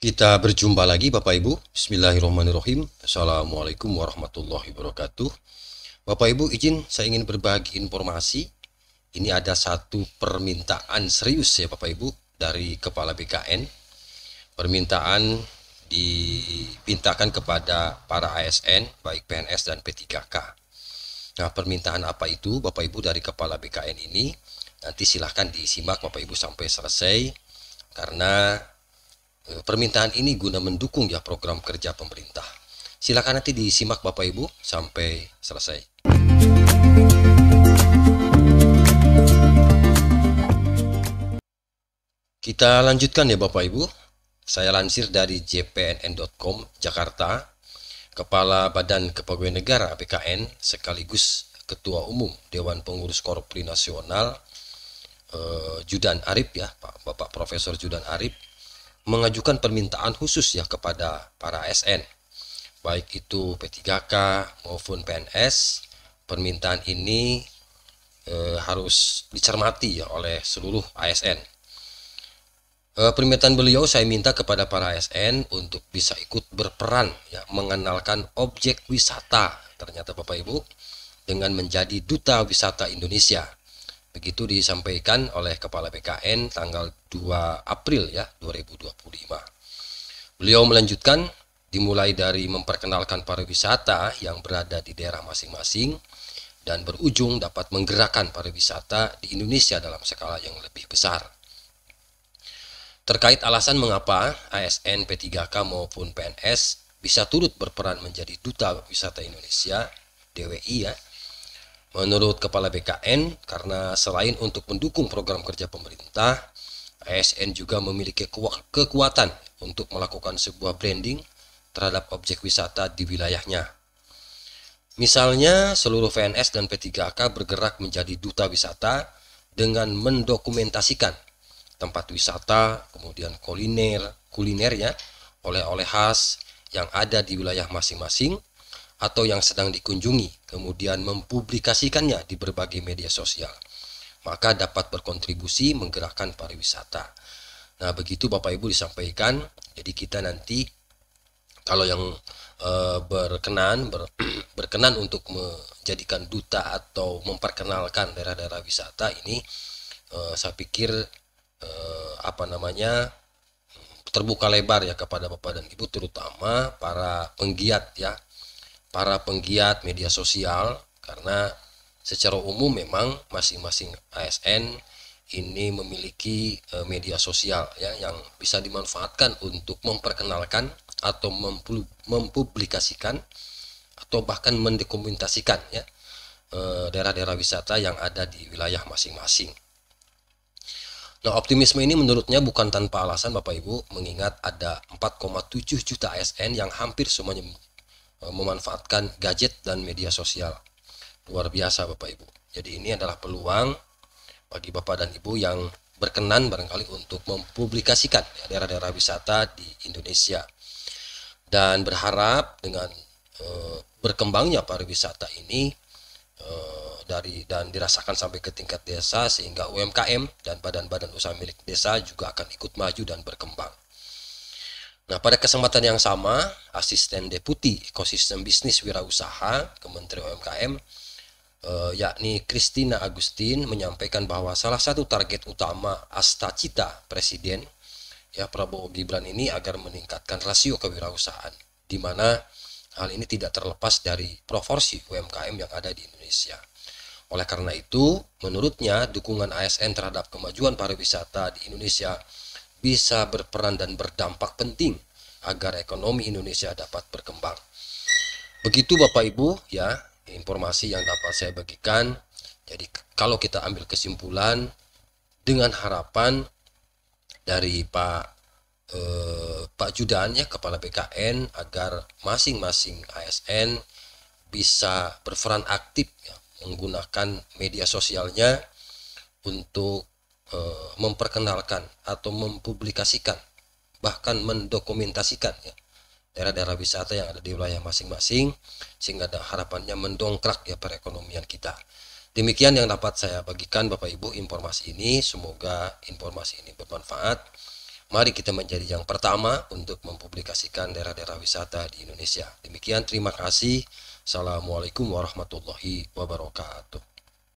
Kita berjumpa lagi Bapak Ibu. Bismillahirrahmanirrahim. Assalamualaikum warahmatullahi wabarakatuh. Bapak Ibu izin saya ingin berbagi informasi. Ini ada satu permintaan serius ya Bapak Ibu dari Kepala BKN. Permintaan dipintakan kepada para ASN baik PNS dan P3K. Nah, permintaan apa itu Bapak Ibu dari Kepala BKN ini? Nanti silahkan disimak Bapak Ibu sampai selesai karena permintaan ini guna mendukung ya program kerja pemerintah. Silakan nanti disimak Bapak Ibu sampai selesai. Kita lanjutkan ya Bapak Ibu. Saya lansir dari jpnn.com Jakarta. Kepala Badan Kepegawaian Negara BKN sekaligus Ketua Umum Dewan Pengurus Korpri Nasional Judan Arif ya, Bapak Profesor Judan Arif mengajukan permintaan khusus ya kepada para ASN baik itu P3K maupun PNS. Permintaan ini harus dicermati ya oleh seluruh ASN. Permintaan beliau saya minta kepada para ASN untuk bisa ikut berperan ya mengenalkan objek wisata ternyata Bapak Ibu dengan menjadi duta wisata Indonesia. Begitu disampaikan oleh Kepala BKN tanggal 2 April ya 2025. Beliau melanjutkan dimulai dari memperkenalkan pariwisata yang berada di daerah masing-masing dan berujung dapat menggerakkan pariwisata di Indonesia dalam skala yang lebih besar. Terkait alasan mengapa ASN, P3K maupun PNS bisa turut berperan menjadi duta wisata Indonesia DWI ya. Menurut Kepala BKN, karena selain untuk mendukung program kerja pemerintah, ASN juga memiliki kekuatan untuk melakukan sebuah branding terhadap objek wisata di wilayahnya. Misalnya, seluruh PNS dan P3K bergerak menjadi duta wisata dengan mendokumentasikan tempat wisata, kemudian kulinernya, oleh-oleh khas yang ada di wilayah masing-masing atau yang sedang dikunjungi, kemudian mempublikasikannya di berbagai media sosial, maka dapat berkontribusi menggerakkan pariwisata. Nah, begitu Bapak Ibu disampaikan. Jadi kita nanti kalau yang berkenan untuk menjadikan duta atau memperkenalkan daerah-daerah wisata ini, saya pikir terbuka lebar ya kepada Bapak dan Ibu, terutama para penggiat ya, para penggiat media sosial, karena secara umum memang masing-masing ASN ini memiliki media sosial ya yang bisa dimanfaatkan untuk memperkenalkan atau mempublikasikan atau bahkan mendokumentasikan ya daerah-daerah wisata yang ada di wilayah masing-masing. Nah, optimisme ini menurutnya bukan tanpa alasan Bapak Ibu, mengingat ada 4,7 juta ASN yang hampir semuanya memanfaatkan gadget dan media sosial. Luar biasa Bapak Ibu. Jadi ini adalah peluang bagi Bapak dan Ibu yang berkenan barangkali untuk mempublikasikan daerah-daerah wisata di Indonesia. Dan berharap dengan berkembangnya pariwisata ini dan dirasakan sampai ke tingkat desa, sehingga UMKM dan badan-badan usaha milik desa juga akan ikut maju dan berkembang. Nah, pada kesempatan yang sama, Asisten Deputi Ekosistem Bisnis Wirausaha Kementerian UMKM yakni Christina Agustin menyampaikan bahwa salah satu target utama Astacita Presiden ya Prabowo Gibran ini agar meningkatkan rasio kewirausahaan, di mana hal ini tidak terlepas dari proporsi UMKM yang ada di Indonesia. Oleh karena itu, menurutnya dukungan ASN terhadap kemajuan pariwisata di Indonesia bisa berperan dan berdampak penting agar ekonomi Indonesia dapat berkembang. Begitu Bapak Ibu ya, informasi yang dapat saya bagikan. Jadi kalau kita ambil kesimpulan dengan harapan dari Pak Judan ya, Kepala BKN, agar masing-masing ASN bisa berperan aktif ya, menggunakan media sosialnya untuk memperkenalkan atau mempublikasikan bahkan mendokumentasikan ya daerah-daerah wisata yang ada di wilayah masing-masing, sehingga harapannya mendongkrak ya perekonomian kita. Demikian yang dapat saya bagikan Bapak Ibu informasi ini. Semoga informasi ini bermanfaat. Mari kita menjadi yang pertama untuk mempublikasikan daerah-daerah wisata di Indonesia. Demikian, terima kasih. Assalamualaikum warahmatullahi wabarakatuh.